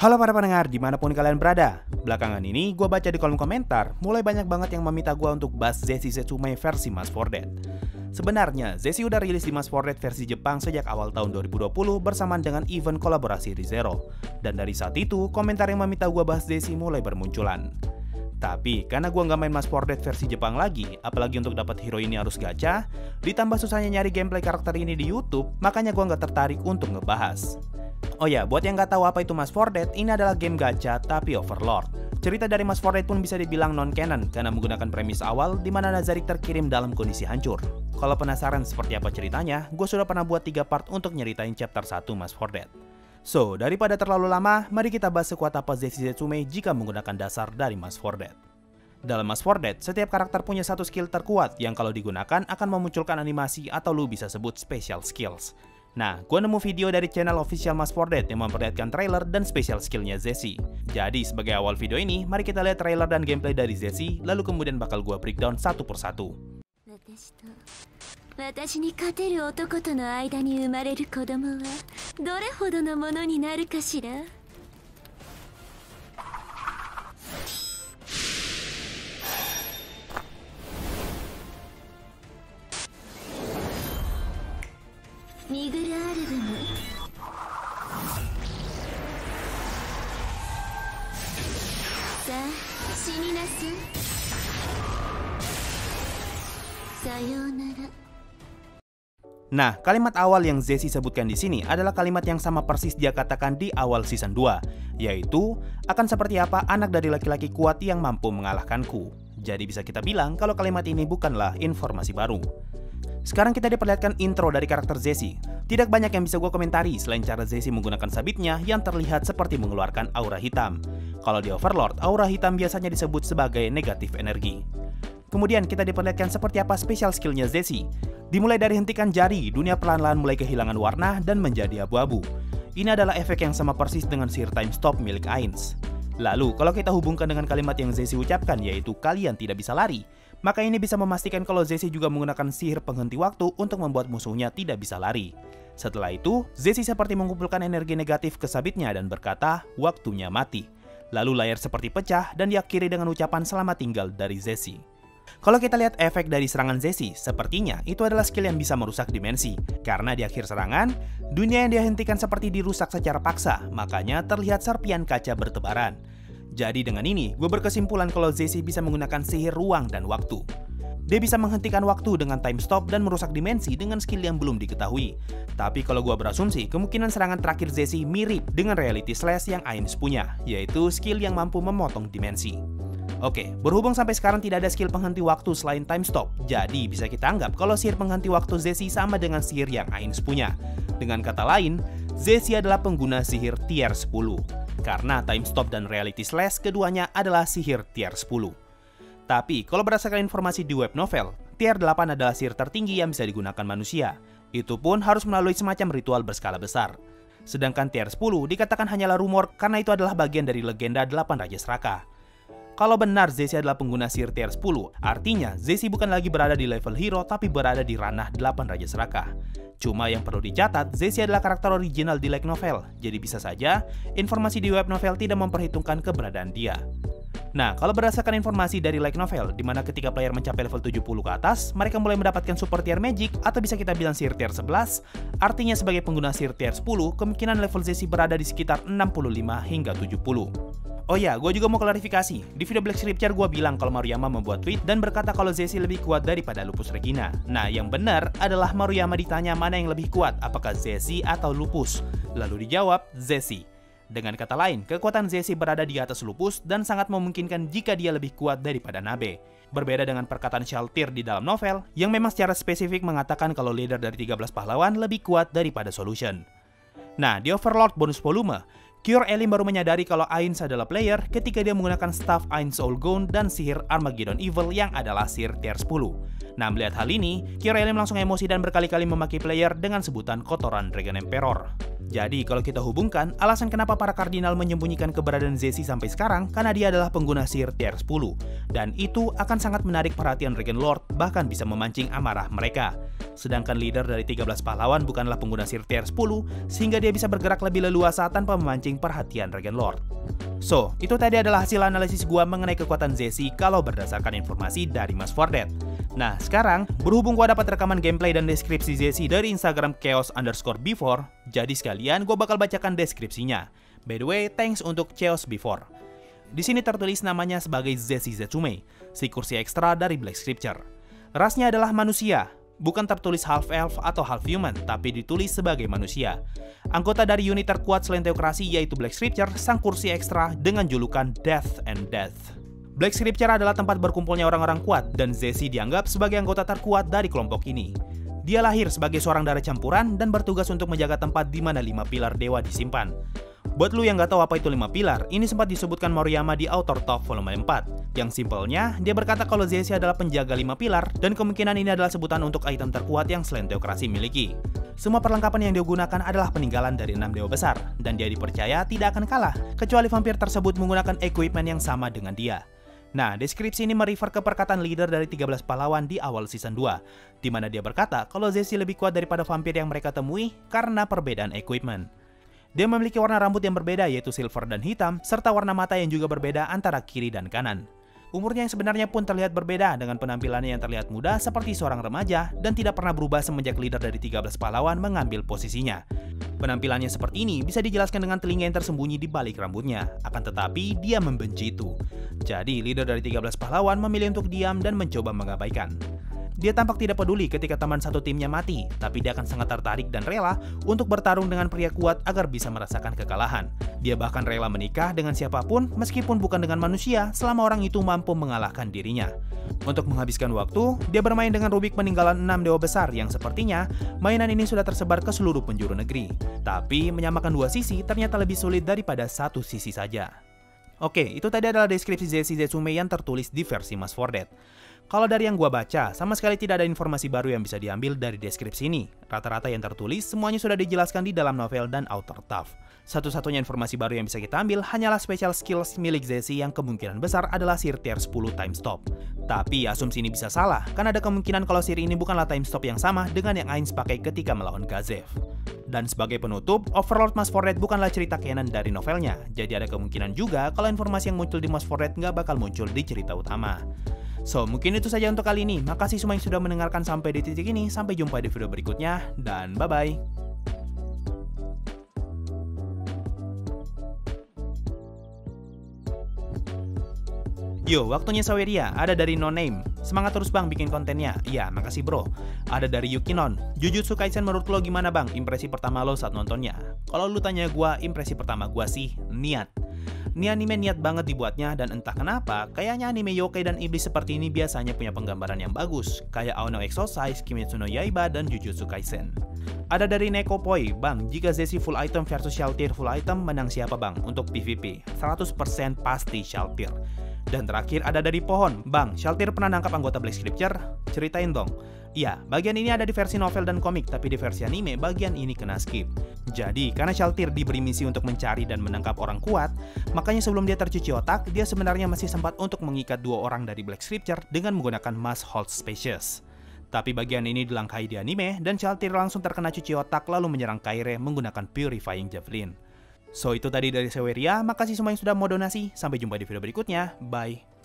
Halo para pendengar, dimanapun kalian berada. Belakangan ini, gue baca di kolom komentar, mulai banyak banget yang meminta gue untuk bahas Zesi Setsume versi Mask 4 Dead. Sebenarnya, Zesi udah rilis di Mask 4 Dead versi Jepang sejak awal tahun 2020 bersamaan dengan event kolaborasi ReZero. Dan dari saat itu, komentar yang meminta gue bahas Zesi mulai bermunculan. Tapi, karena gue nggak main Mask 4 Dead versi Jepang lagi, apalagi untuk dapat hero ini harus gacha, ditambah susahnya nyari gameplay karakter ini di YouTube, makanya gue nggak tertarik untuk ngebahas. Oh ya, buat yang nggak tahu apa itu Mask 4 Dead, ini adalah game gacha tapi Overlord. Cerita dari Mask 4 Dead pun bisa dibilang non-canon karena menggunakan premis awal di mana Nazarick terkirim dalam kondisi hancur. Kalau penasaran seperti apa ceritanya, gue sudah pernah buat 3 part untuk nyeritain chapter 1 Mask 4 Dead. So, daripada terlalu lama, mari kita bahas sekuat apa Zesi Setsume jika menggunakan dasar dari Mask 4 Dead. Dalam Mask 4 Dead, setiap karakter punya satu skill terkuat yang kalau digunakan akan memunculkan animasi atau lu bisa sebut special skills. Nah, gue nemu video dari channel official Mask 4 Dead yang memperlihatkan trailer dan special skillnya Zesi. Jadi, sebagai awal video ini, mari kita lihat trailer dan gameplay dari Zesi, lalu kemudian bakal gue breakdown satu persatu. 私に勝てる男との間に生まれる子供はどれほどのものになるかしら。ミグルアルバムさあ死になさい。さようなら。 Nah, kalimat awal yang Zesi sebutkan di sini adalah kalimat yang sama persis dia katakan di awal season 2, yaitu akan seperti apa anak dari laki-laki kuat yang mampu mengalahkanku. Jadi bisa kita bilang kalau kalimat ini bukanlah informasi baru. Sekarang kita diperlihatkan intro dari karakter Zesi. Tidak banyak yang bisa gue komentari selain cara Zesi menggunakan sabitnya yang terlihat seperti mengeluarkan aura hitam. Kalau di Overlord, aura hitam biasanya disebut sebagai negatif energi. Kemudian kita diperlihatkan seperti apa special skillnya Zesi. Dimulai dari hentikan jari, dunia perlahan-lahan mulai kehilangan warna dan menjadi abu-abu. Ini adalah efek yang sama persis dengan sihir time stop milik Ainz. Lalu, kalau kita hubungkan dengan kalimat yang Zesi ucapkan yaitu kalian tidak bisa lari, maka ini bisa memastikan kalau Zesi juga menggunakan sihir penghenti waktu untuk membuat musuhnya tidak bisa lari. Setelah itu, Zesi seperti mengumpulkan energi negatif ke sabitnya dan berkata, waktunya mati. Lalu layar seperti pecah dan diakhiri dengan ucapan selamat tinggal dari Zesi. Kalau kita lihat efek dari serangan Zesi, sepertinya itu adalah skill yang bisa merusak dimensi. Karena di akhir serangan, dunia yang dia hentikan seperti dirusak secara paksa, makanya terlihat serpian kaca bertebaran. Jadi dengan ini, gue berkesimpulan kalau Zesi bisa menggunakan sihir ruang dan waktu. Dia bisa menghentikan waktu dengan time stop dan merusak dimensi dengan skill yang belum diketahui. Tapi kalau gue berasumsi, kemungkinan serangan terakhir Zesi mirip dengan reality slash yang Ainz punya, yaitu skill yang mampu memotong dimensi. Oke, berhubung sampai sekarang tidak ada skill penghenti waktu selain time stop, jadi bisa kita anggap kalau sihir penghenti waktu Zesi sama dengan sihir yang Ainz punya. Dengan kata lain, Zesi adalah pengguna sihir tier 10. Karena time stop dan reality slash keduanya adalah sihir tier 10. Tapi, kalau berdasarkan informasi di web novel, tier 8 adalah sihir tertinggi yang bisa digunakan manusia. Itu pun harus melalui semacam ritual berskala besar. Sedangkan tier 10 dikatakan hanyalah rumor karena itu adalah bagian dari legenda 8 Raja Seraka. Kalau benar Zesi adalah pengguna sihir tier 10, artinya Zesi bukan lagi berada di level hero tapi berada di ranah 8 Raja Seraka. Cuma yang perlu dicatat, Zesi adalah karakter original di light novel, jadi bisa saja informasi di web novel tidak memperhitungkan keberadaan dia. Nah, kalau berdasarkan informasi dari light novel, di mana ketika player mencapai level 70 ke atas, mereka mulai mendapatkan super tier magic atau bisa kita bilang sihir tier 11, artinya sebagai pengguna sihir tier 10, kemungkinan level Zesi berada di sekitar 65 hingga 70. Oh ya, gue juga mau klarifikasi. Di video Black Scripture gue bilang kalau Maruyama membuat tweet dan berkata kalau Zesi lebih kuat daripada Lupus Regina. Nah, yang benar adalah Maruyama ditanya mana yang lebih kuat, apakah Zesi atau Lupus. Lalu dijawab, Zesi. Dengan kata lain, kekuatan Zesi berada di atas Lupus dan sangat memungkinkan jika dia lebih kuat daripada Nabe. Berbeda dengan perkataan Shaltir di dalam novel, yang memang secara spesifik mengatakan kalau leader dari 13 pahlawan lebih kuat daripada Solution. Nah, di Overlord bonus volume, Cure Elim baru menyadari kalau Ainz adalah player ketika dia menggunakan staff Ainz Soul Gone dan sihir Armageddon Evil yang adalah sihir tier 10. Nah, melihat hal ini, Cure Elim langsung emosi dan berkali-kali memaki player dengan sebutan kotoran Dragon Emperor. Jadi, kalau kita hubungkan, alasan kenapa para kardinal menyembunyikan keberadaan Zesi sampai sekarang karena dia adalah pengguna sihir tier 10. Dan itu akan sangat menarik perhatian Dragon Lord, bahkan bisa memancing amarah mereka. Sedangkan leader dari 13 pahlawan bukanlah pengguna sihir tier 10, sehingga dia bisa bergerak lebih leluasa tanpa memancing mencuri perhatian Dragon Lord. So, itu tadi adalah hasil analisis gua mengenai kekuatan Zesi kalau berdasarkan informasi dari Mas Fordet. Nah, sekarang, berhubung gua dapat rekaman gameplay dan deskripsi Zesi dari Instagram chaos_before, jadi sekalian gua bakal bacakan deskripsinya. By the way, thanks untuk chaos before. Di sini tertulis namanya sebagai Zesi Zetsume, si kursi ekstra dari Black Scripture. Rasnya adalah manusia, bukan tertulis half elf atau half human, tapi ditulis sebagai manusia. Anggota dari unit terkuat selain teokrasi yaitu Black Scripture, sang kursi ekstra dengan julukan Death and Death. Black Scripture adalah tempat berkumpulnya orang-orang kuat, dan Zesi dianggap sebagai anggota terkuat dari kelompok ini. Dia lahir sebagai seorang darah campuran dan bertugas untuk menjaga tempat di mana 5 pilar dewa disimpan. Buat lu yang gak tahu apa itu 5 pilar, ini sempat disebutkan Moriyama di Author Talk volume 4. Yang simpelnya, dia berkata kalau Zesi adalah penjaga 5 pilar, dan kemungkinan ini adalah sebutan untuk item terkuat yang selain teokrasi miliki. Semua perlengkapan yang dia gunakan adalah peninggalan dari 6 dewa besar, dan dia dipercaya tidak akan kalah, kecuali vampir tersebut menggunakan equipment yang sama dengan dia. Nah, deskripsi ini merefer ke perkataan leader dari 13 pahlawan di awal season 2, di mana dia berkata kalau Zesi lebih kuat daripada vampir yang mereka temui karena perbedaan equipment. Dia memiliki warna rambut yang berbeda yaitu silver dan hitam, serta warna mata yang juga berbeda antara kiri dan kanan. Umurnya yang sebenarnya pun terlihat berbeda dengan penampilannya yang terlihat muda seperti seorang remaja dan tidak pernah berubah semenjak leader dari 13 pahlawan mengambil posisinya. Penampilannya seperti ini bisa dijelaskan dengan telinga yang tersembunyi di balik rambutnya, akan tetapi dia membenci itu. Jadi leader dari 13 pahlawan memilih untuk diam dan mencoba mengabaikan. Dia tampak tidak peduli ketika teman satu timnya mati, tapi dia akan sangat tertarik dan rela untuk bertarung dengan pria kuat agar bisa merasakan kekalahan. Dia bahkan rela menikah dengan siapapun meskipun bukan dengan manusia selama orang itu mampu mengalahkan dirinya. Untuk menghabiskan waktu, dia bermain dengan Rubik peninggalan 6 dewa besar yang sepertinya mainan ini sudah tersebar ke seluruh penjuru negeri. Tapi menyamakan dua sisi ternyata lebih sulit daripada satu sisi saja. Oke, itu tadi adalah deskripsi Zesi Zetsume yang tertulis di versi Mas Fordet. Kalau dari yang gua baca, sama sekali tidak ada informasi baru yang bisa diambil dari deskripsi ini. Rata-rata yang tertulis semuanya sudah dijelaskan di dalam novel dan author Tough. Satu-satunya informasi baru yang bisa kita ambil hanyalah special skills milik Zesi yang kemungkinan besar adalah Sir Tier 10 Time Stop. Tapi asumsi ini bisa salah, karena ada kemungkinan kalau Sir ini bukanlah Time Stop yang sama dengan yang Ainz pakai ketika melawan Gazev. Dan sebagai penutup, Overlord Mas Fordet bukanlah cerita canon dari novelnya, jadi ada kemungkinan juga kalau informasi yang muncul di Mas Fordet nggak bakal muncul di cerita utama. So, mungkin itu saja untuk kali ini. Makasih semua yang sudah mendengarkan sampai di titik ini. Sampai jumpa di video berikutnya, dan bye-bye. Yo, waktunya Saweria, ada dari No Name. Semangat terus bang bikin kontennya. Iya, makasih bro. Ada dari Yukinon. Jujutsu Kaisen menurut lo gimana bang? Impresi pertama lo saat nontonnya? Kalau lu tanya gua, impresi pertama gua sih niat. Ini anime niat banget dibuatnya, dan entah kenapa, kayaknya anime yokai dan iblis seperti ini biasanya punya penggambaran yang bagus, kayak Ao no Exorcise, Kimetsu no Yaiba, dan Jujutsu Kaisen. Ada dari Nekopoi, bang, jika Zesi full item versus Shaltir full item, menang siapa bang? Untuk PvP, 100% pasti Shaltir. Dan terakhir ada dari Pohon, bang, Shaltir pernah nangkap anggota Black Scripture? Ceritain dong. Iya, bagian ini ada di versi novel dan komik, tapi di versi anime, bagian ini kena skip. Jadi, karena Shaltir diberi misi untuk mencari dan menangkap orang kuat, makanya sebelum dia tercuci otak, dia sebenarnya masih sempat untuk mengikat 2 orang dari Black Scripture dengan menggunakan Mass Hold Species. Tapi bagian ini dilangkahi di anime, dan Shaltir langsung terkena cuci otak lalu menyerang Kaire menggunakan Purifying Javelin. So, itu tadi dari Saweria, makasih semua yang sudah mau donasi, sampai jumpa di video berikutnya, bye!